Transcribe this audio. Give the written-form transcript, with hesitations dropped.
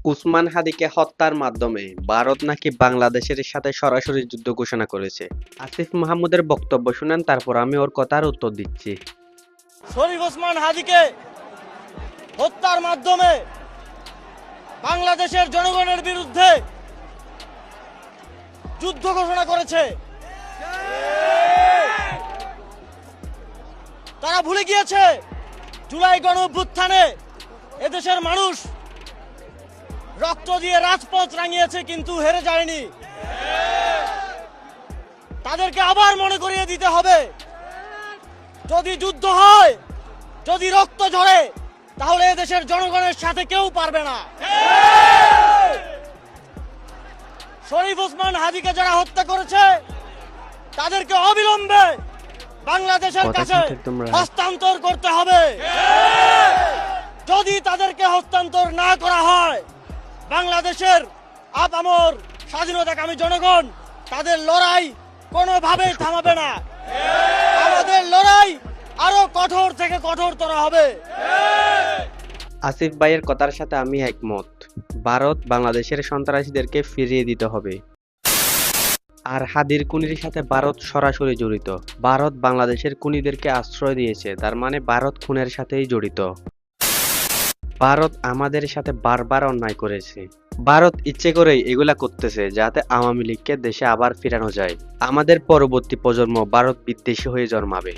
উসমান হাদিকে হত্যার মাধ্যমে ভারত নাকি বাংলাদেশের সাথে সরাসরি যুদ্ধ ঘোষণা করেছে। আসিফ মাহমুদের বক্তব্য শুনেন, তারপর আমি ওর কথার উত্তর দিচ্ছি। শরীফ ওসমান হাদিকে হত্যার মাধ্যমে বাংলাদেশের জনগণের বিরুদ্ধে যুদ্ধ ঘোষণা করেছে। তারা ভুলে গিয়েছে জুলাই গণ অভ্যুত্থানে এদেশের মানুষ রক্ত দিয়ে রাজপথ রাঙিয়েছে, কিন্তু হেরে যায়নি। তাদেরকে আবার মনে করিয়ে দিতে হবে, যদি যুদ্ধ হয়, যদি রক্ত ঝরে, তাহলে এদেশের জনগণের সাথে কেউ পারবে না। শরীফ ওসমান হাদিকে যারা হত্যা করেছে তাদেরকে অবিলম্বে বাংলাদেশের কথা কাছে শুনতে তোমরা? হস্তান্তর করতে হবে। যদি তাদেরকে হস্তান্তর না করা হয়, বাংলাদেশের আপামর স্বাধীনতাকামী জনগণ তাদের লড়াই কোনোভাবেই থামাবে না। আমাদের লড়াই আরো কঠোর থেকে কঠোরতর হবে। আসিফ ভাইয়ের কথার সাথে আমি একমত। ভারত বাংলাদেশের সন্ত্রাসীদেরকে ফিরিয়ে দিতে হবে। আর হাদির খুনির সাথে ভারত সরাসরি জড়িত। ভারত বাংলাদেশের খুনিদেরকে আশ্রয় দিয়েছে, তার মানে ভারত খুনের সাথেই জড়িত। ভারত আমাদের সাথে বারবার অন্যায় করেছে। ভারত ইচ্ছে করেই এগুলা করতেছে যাতে আওয়ামী লীগকে দেশে আবার ফিরানো যায়। আমাদের পরবর্তী প্রজন্ম ভারত বিদ্বেষী হয়ে জন্মাবে।